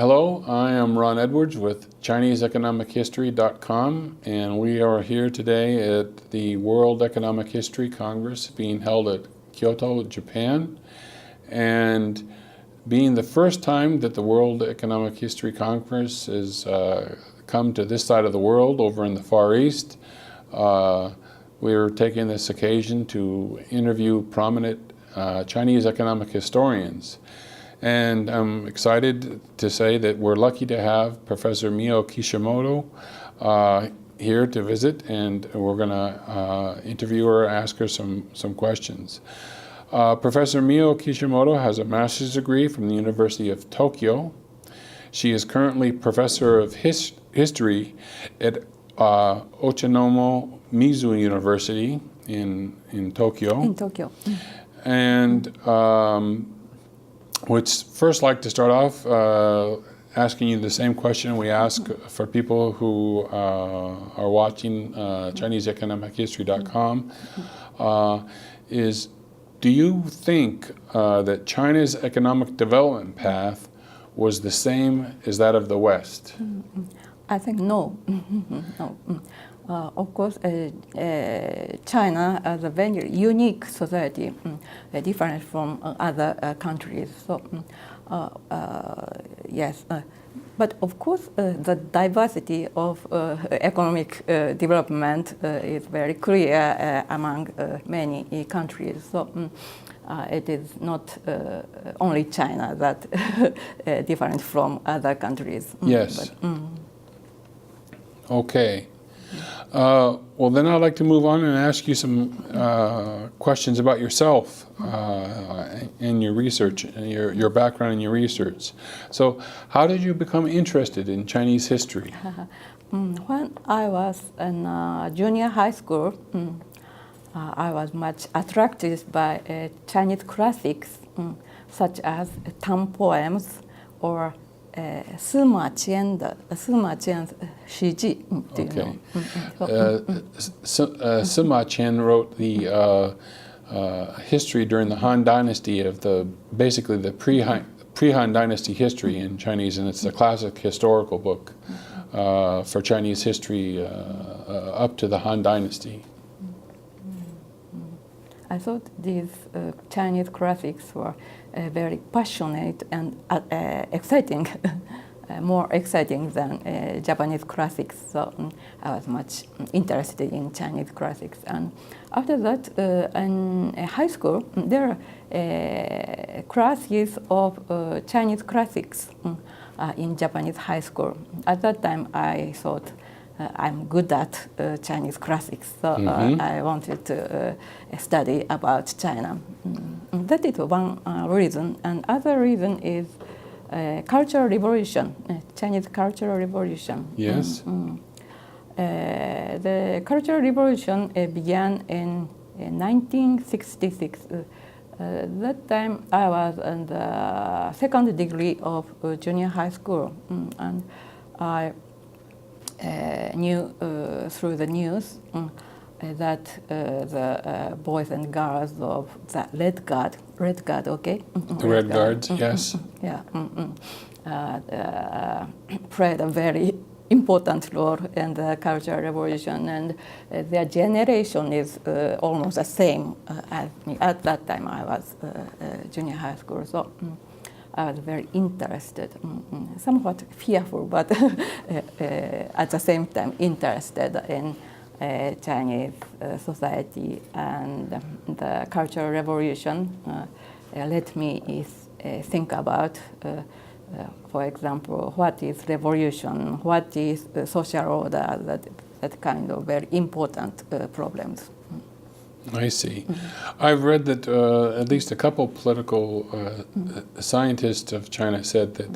Hello, I am Ron Edwards with ChineseEconomicHistory.com, and we are here today at the World Economic History Congress being held at Kyoto, Japan, and being the first time that the World Economic History Congress has come to this side of the world over in the Far East. We're taking this occasion to interview prominent Chinese economic historians. And I'm excited to say that we're lucky to have Professor Mio Kishimoto here to visit, and we're going to interview her, ask her some questions. Professor Mio Kishimoto has a master's degree from the University of Tokyo. She is currently professor of history at Ochanomizu University in Tokyo. In Tokyo. And would first like to start off asking you the same question we ask for people who are watching ChineseEconomicHistory.com, is, do you think that China's economic development path was the same as that of the West? I think no. No. Of course, China is a very unique society, different from other countries. So, yes. But of course, the diversity of economic development is very clear among many countries. So, it is not only China that different from other countries. Yes. But, okay. Well, then I'd like to move on and ask you some questions about yourself and your research, and your background and your research. So, how did you become interested in Chinese history? When I was in junior high school, I was much attracted by Chinese classics, such as Tang poems or Sima Qian's Shiji. Okay. Sima Qian wrote the history during the Han Dynasty of basically the pre-Han Dynasty history in Chinese, and it's a classic historical book for Chinese history up to the Han Dynasty. I thought these Chinese classics were very passionate and exciting, more exciting than Japanese classics. So I was much interested in Chinese classics. And after that, in high school, there are classes of Chinese classics in Japanese high school. At that time, I thought I'm good at Chinese classics, so I wanted to study about China. That is one reason, and other reason is Cultural Revolution, Chinese Cultural Revolution. Yes. The Cultural Revolution began in 1966. That time I was in the second degree of junior high school, and I knew through the news that the boys and girls of the Red Guard, okay? The Red Guards, yes. Yeah, played a very important role in the Cultural Revolution, and their generation is almost the same as me. At that time I was junior high school, so I was very interested, somewhat fearful, but at the same time interested in Chinese society, and the Cultural Revolution let me think about, for example, what is revolution, what is social order, that kind of very important problems. I see. I've read that at least a couple political scientists of China said that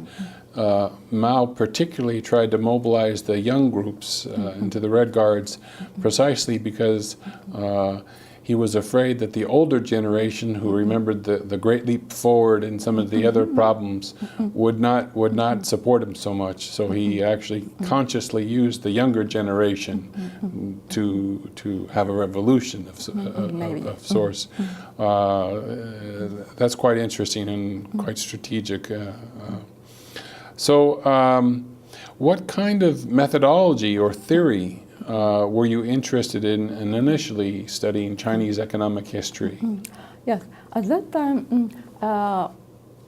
Mao particularly tried to mobilize the young groups into the Red Guards precisely because he was afraid that the older generation, who remembered the Great Leap Forward and some of the other problems, would not support him so much. So he actually consciously used the younger generation to have a revolution of sorts. That's quite interesting and quite strategic. So, what kind of methodology or theory were you interested in initially studying Chinese economic history? Yes, at that time,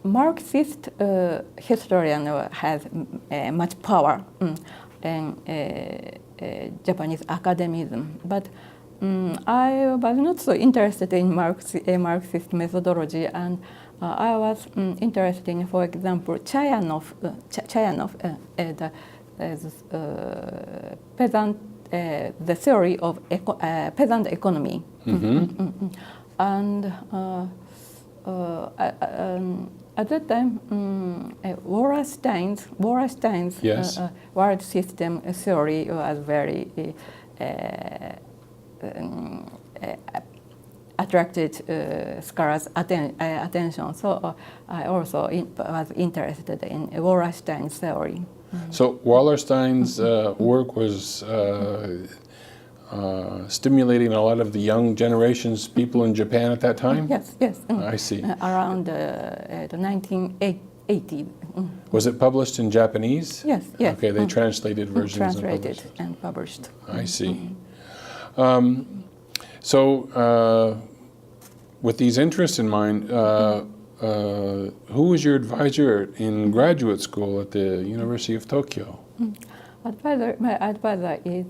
Marxist historian has much power in Japanese academism, but I was not so interested in Marxist methodology, and I was interested in, for example, Chayanov, the theory of peasant economy. And at that time, Wallerstein's Yes. world system theory was very attracted scholars' attention. So I also was interested in Wallerstein's theory. So Wallerstein's work was stimulating a lot of the young generations, people in Japan at that time? Yes, yes. I see. Around the 1980. Was it published in Japanese? Yes, yes. Okay, they translated versions Translated and published. and published. I see. With these interests in mind, who was your advisor in graduate school at the University of Tokyo? My advisor is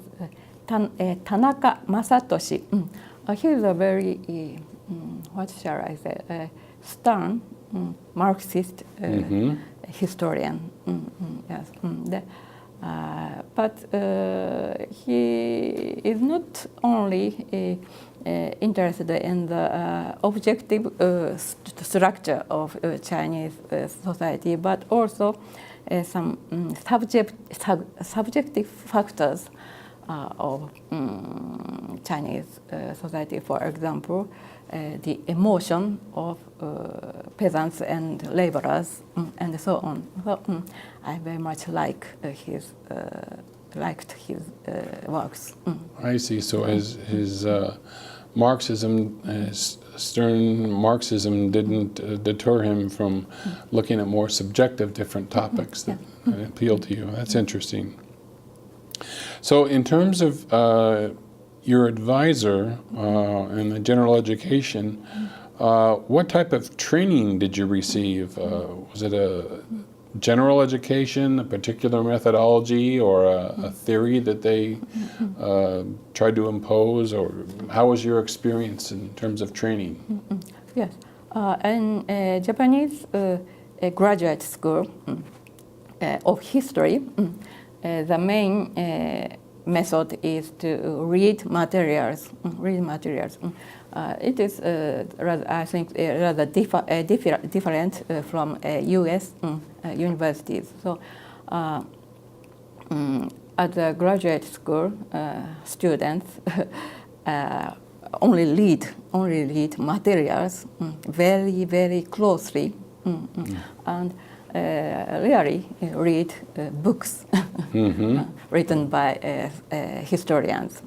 Tanaka Masatoshi. He is a very, what shall I say, stern Marxist historian. Yes. But he is not only interested in the objective structure of Chinese society, but also some subjective factors of Chinese society. For example, the emotion of peasants and laborers, and so on. So I very much liked his works. I see. So his Marxism, his stern Marxism, didn't deter him from looking at more subjective different topics that appealed to you. That's interesting. So in terms of your advisor and the general education, what type of training did you receive? Was it a general education, a particular methodology, or a theory that they tried to impose, or how was your experience in terms of training? Yes, in Japanese graduate school of history, the main method is to read materials. It is rather, I think, rather different from U.S. Universities. So, at the graduate school, students only read materials very, very closely, and rarely read books written by historians.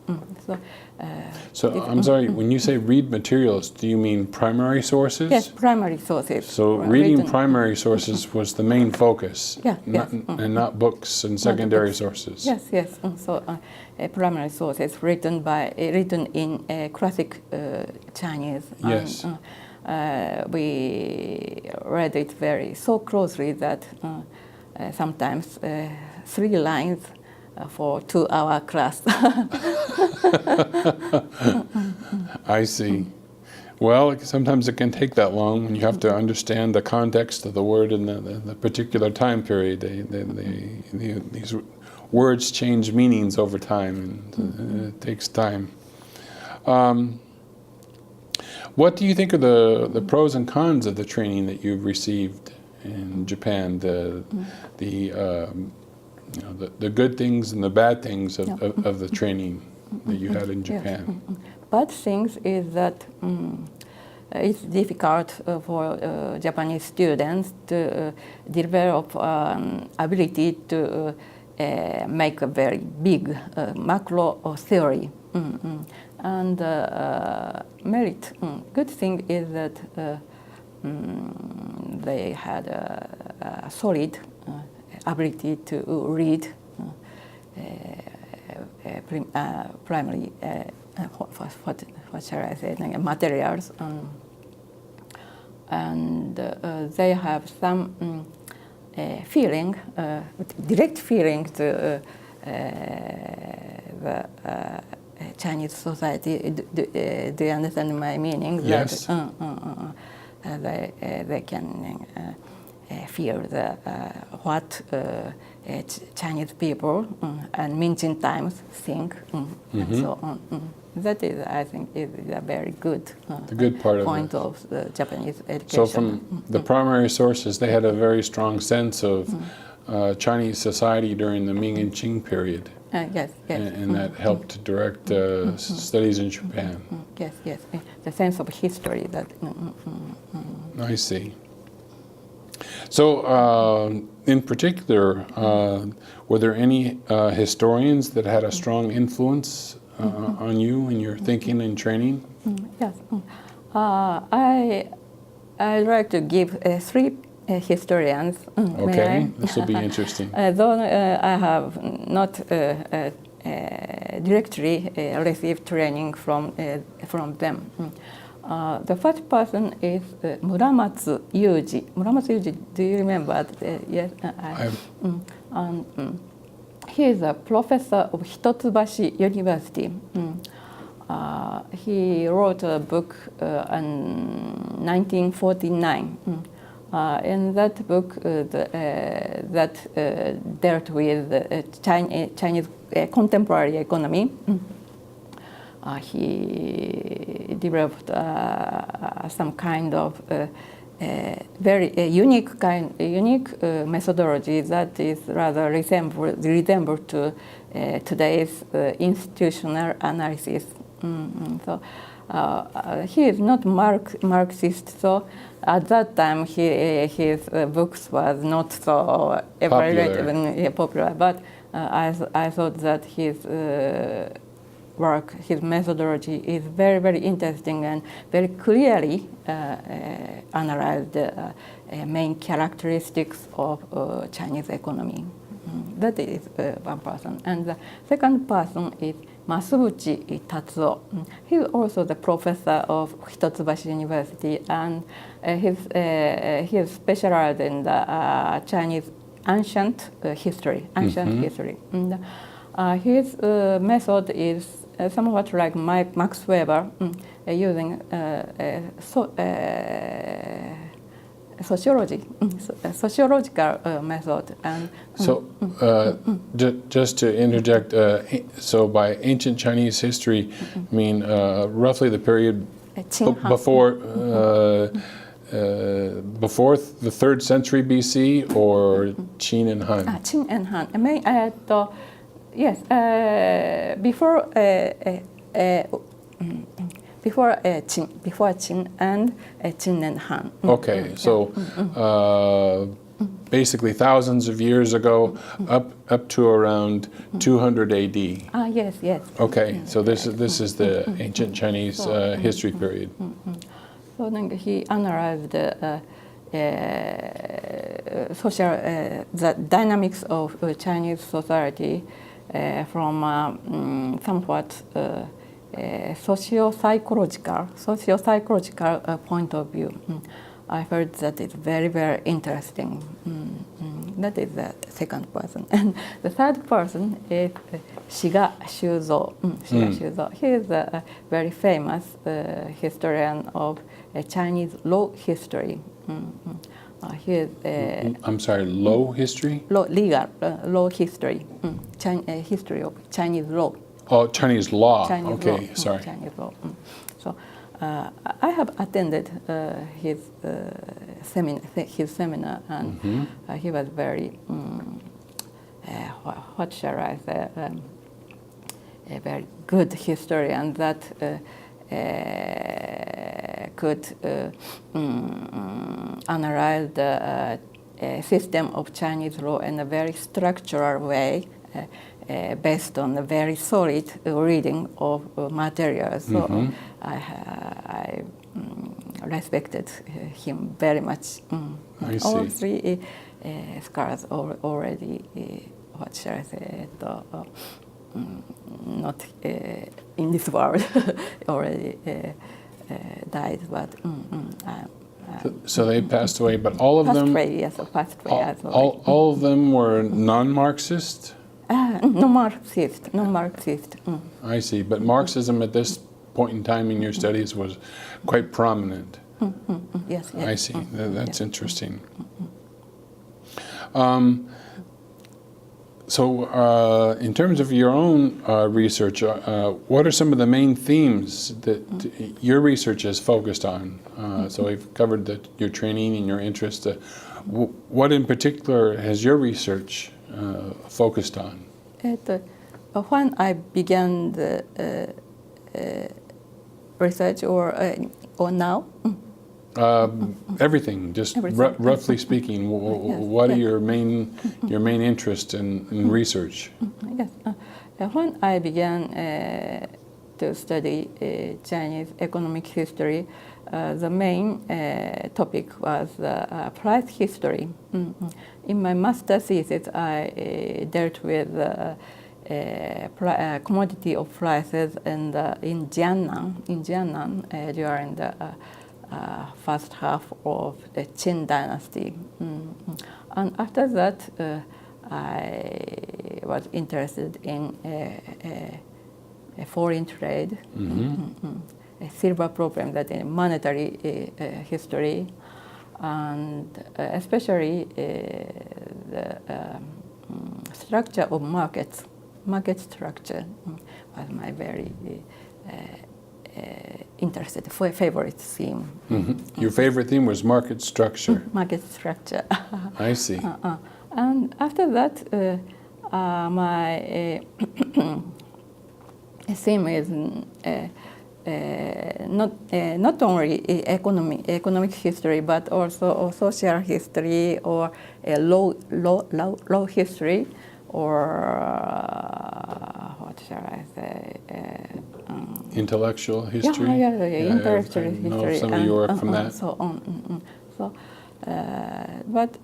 So I'm sorry, when you say read materials, do you mean primary sources? Yes, primary sources. So reading primary sources was the main focus, and not books and secondary sources. Yes, yes. So primary sources written in classic Chinese. Yes. We read it so closely that sometimes 3 lines for 2-hour class. I see. Well, sometimes it can take that long when you have to understand the context of the word in the particular time period. These words change meanings over time, and it takes time. What do you think are the pros and cons of the training that you've received in Japan? The good things and the bad things of the training that you had in Japan. Yes. Bad things is that it's difficult for Japanese students to develop ability to make a very big macro theory. And merit. Good thing is that they had a solid ability to read primarily what shall I say, materials, and they have some feeling, direct feeling to the Chinese society. Do you understand my meaning? Yes. That they can feel what Chinese people and Ming times think, and so on. That is, I think, is a very good, the good part point of the Japanese education. So from the primary sources, they had a very strong sense of Chinese society during the Ming and Qing period. Yes. And that helped to direct studies in Japan. Yes. The sense of history that. I see. So, in particular, were there any historians that had a strong influence on you in your thinking and training? Yes. I'd like to give 3 historians. Okay, this will be interesting. Though I have not directly received training from them. The first person is Muramatsu Yuji. Muramatsu Yuji, do you remember? Yes. He is a professor of Hitotsubashi University. He wrote a book in 1949. In that book, that dealt with Chinese contemporary economy, he developed some kind of very unique methodology that is rather resemble to today's institutional analysis. So he is not Marxist, so at that time his books was not so popular. But I thought that his work, his methodology is very, very interesting and very clearly analyzed the main characteristics of Chinese economy. That is one person. And the second person is Masubuchi Tatsuo. He is also the professor of Hitotsubashi University, and he is specialized in the Chinese ancient history. And, his method is somewhat like Max Weber, using sociological method. And so, just to interject, so by ancient Chinese history, I mean roughly the period before the 3rd century BC, or Qin and Han? Qin and Han. Yes, before Qin and Qin and Han. Okay, so basically thousands of years ago, up to around 200 AD. Yes. Okay, so this is the ancient Chinese history period. So then he analyzed the dynamics of Chinese society from somewhat socio-psychological point of view. I heard that it's very, very interesting. That is the second person. And the third person is Shiga Shuzo. He is a very famous historian of Chinese law history. He is I'm sorry, law history? Legal law history. History of Chinese law. Oh, Chinese law. Chinese okay, law. sorry. Chinese law. So I have attended his seminar, and he was very what shall I say, a very good historian that could analyze the system of Chinese law in a very structural way, based on a very solid reading of materials. So I respected him very much. I see. All 3 scholars already, what shall I say, not in this world, already died, but so they passed away, but all of them, passed away as well. all of them were non-Marxist? No Marxist. I see, but Marxism at this point in time in your studies was quite prominent. Yes. I see. That's interesting. So in terms of your own research, what are some of the main themes that your research is focused on? So we've covered your training and your interest. What in particular has your research focused on? When I began the research or now? Everything, just roughly speaking, what are your main interests in research? Yes, when I began to study Chinese economic history, the main topic was price history. In my master thesis, I dealt with commodity of prices and in Jiangnan during the first half of the Qin dynasty. And after that, I was interested in foreign trade, a silver problem, that in monetary history, and especially the structure of markets. Market structure was my very interested, favorite theme. Your favorite theme was market structure. Market structure. I see. And after that, my theme is not only economic history, but also social history or law history, or what shall I say? Intellectual history. Intellectual history. I know some of your work from that. So on. So, but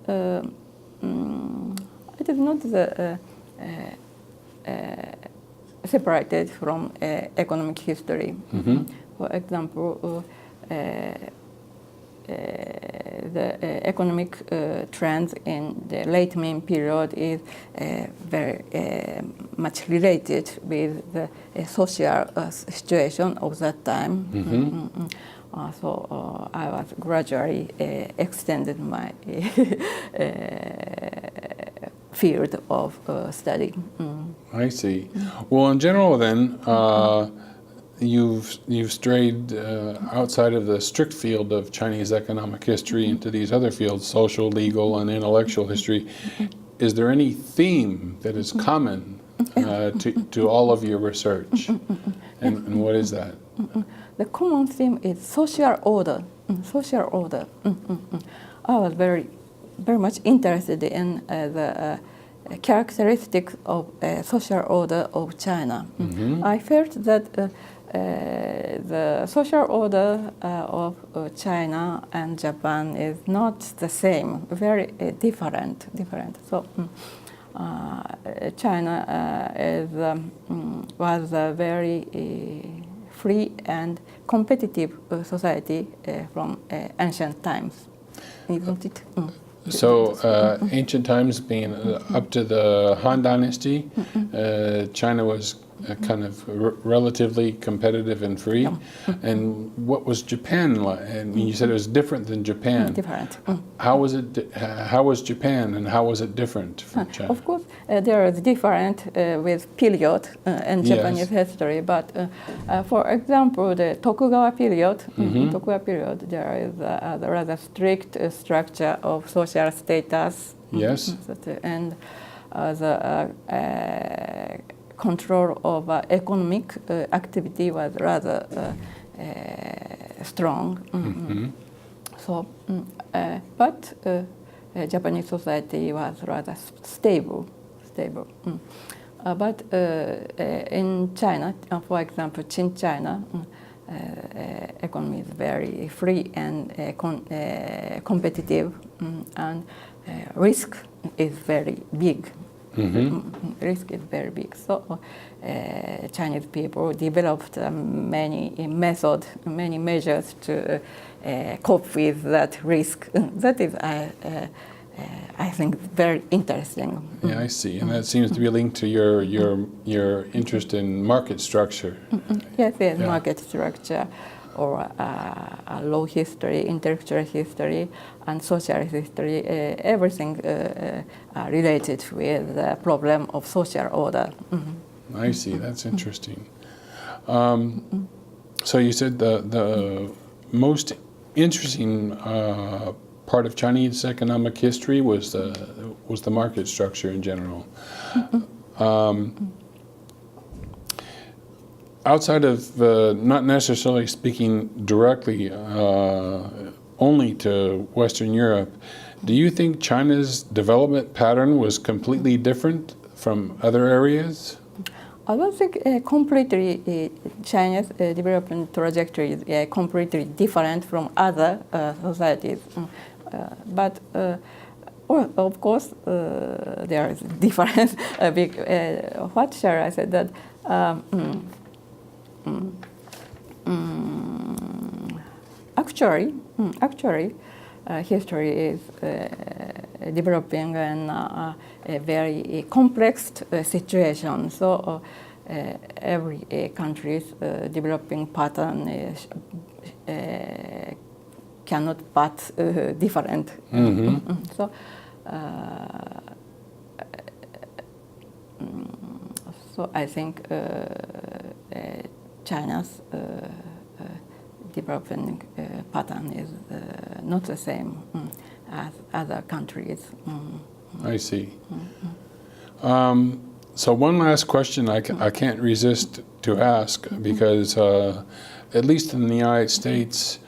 it is not separated from economic history. For example, the economic trends in the late Ming period is very much related with the social situation of that time. So I was gradually extended my field of study. I see. Well, in general, then, you've strayed outside of the strict field of Chinese economic history into these other fields, social, legal, and intellectual history. Is there any theme that is common to all of your research? And what is that? The common theme is social order. Social order. I was very much interested in the characteristics of social order of China. I felt that the social order of China and Japan is not the same, very different. So China was a very free and competitive society from ancient times, isn't it? So ancient times being up to the Han Dynasty, China was kind of relatively competitive and free. And what was Japan like? And you said it was different than Japan. Different. How was it? How was Japan, and how was it different from China? Of course, there is different with period in Japanese history. But for example, the Tokugawa period, there is a rather strict structure of social status. Yes. And the control of economic activity was rather strong. So, but Japanese society was rather stable. But in China, for example, in China, economy is very free and competitive, and risk is very big. Mm-hmm. Risk is very big. So Chinese people developed many measures to cope with that risk. That is, I think, very interesting. Yeah, I see, and that seems to be linked to your interest in market structure. Yes, Yeah. market structure, or law history, intellectual history, and social history. Everything related with the problem of social order. I see. That's interesting. So you said the most interesting part of Chinese economic history was the market structure in general. Outside of not necessarily speaking directly only to Western Europe, do you think China's development pattern was completely different from other areas? I don't think completely China's development trajectory is completely different from other societies. But well, of course, there is difference. What shall I say that? Actually, history is developing in a very complex situation. So every country's developing pattern is, cannot but different. So. So I think China's developing pattern is not the same as other countries. I see. So one last question I can't resist to ask, because at least in the United States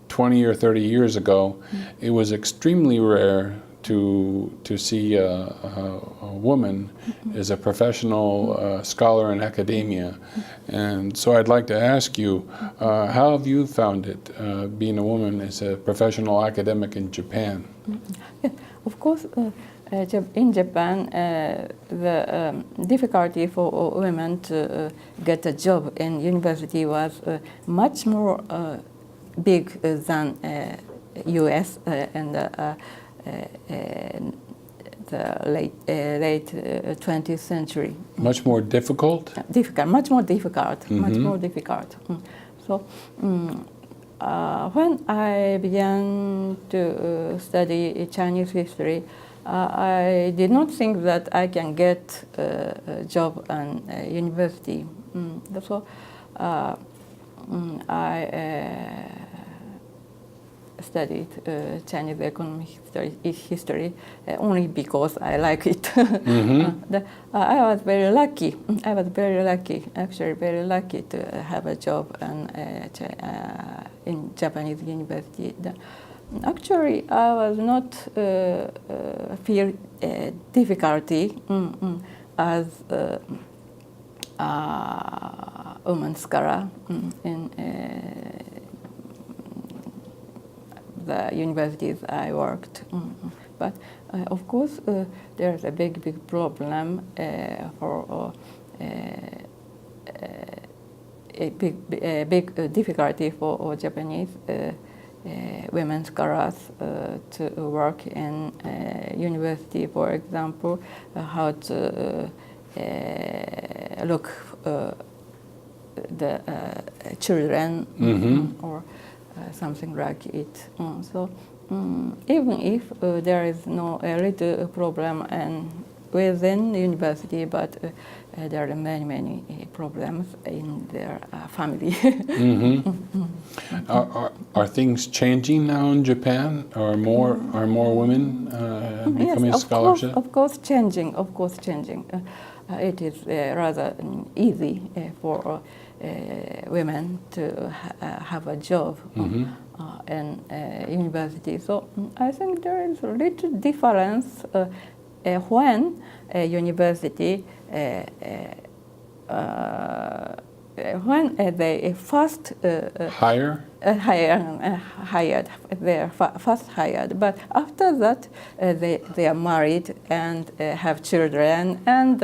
20 or 30 years ago, it was extremely rare to see a woman as a professional scholar in academia. And so I'd like to ask you, how have you found it, being a woman as a professional academic in Japan? Yeah, of course, in Japan, the difficulty for women to get a job in university was much more big than US and the late 20th century. Much more difficult? Much more difficult. So when I began to study Chinese history, I did not think that I can get a job at university. So I studied Chinese economic history only because I like it. I was very lucky. Actually very lucky to have a job in Japanese university. Actually, I was not feel difficulty as a woman scholar in the universities I worked. But of course, there's a big problem for a big difficulty for Japanese women scholars to work in university. For example, how to look the children or something like it. So even if there is no little problem within the university, but there are many problems in their family. Are things changing now in Japan? Are more women becoming scholarship? Of course, changing. It is rather easy for women to have a job in university. So I think there is a little difference when a university when they first hire hired. They're first hired, but after that they are married and have children, and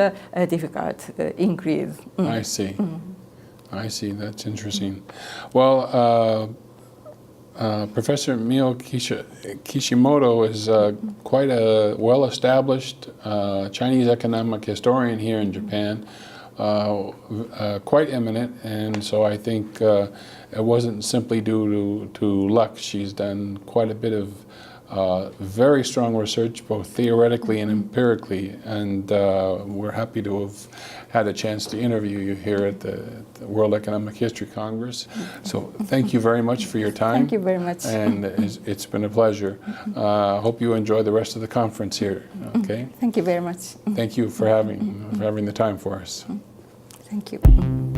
difficult increase. I see. I see. That's interesting. Well, Professor Mio Kishimoto is quite a well-established Chinese economic historian here in Japan, quite eminent, and so I think it wasn't simply due to luck. She's done quite a bit of very strong research, both theoretically and empirically, and we're happy to have had a chance to interview you here at the World Economic History Congress. So thank you very much for your time. Thank you very much. And it's been a pleasure. Hope you enjoy the rest of the conference here. Okay. Thank you very much. Thank you for having the time for us. Thank you.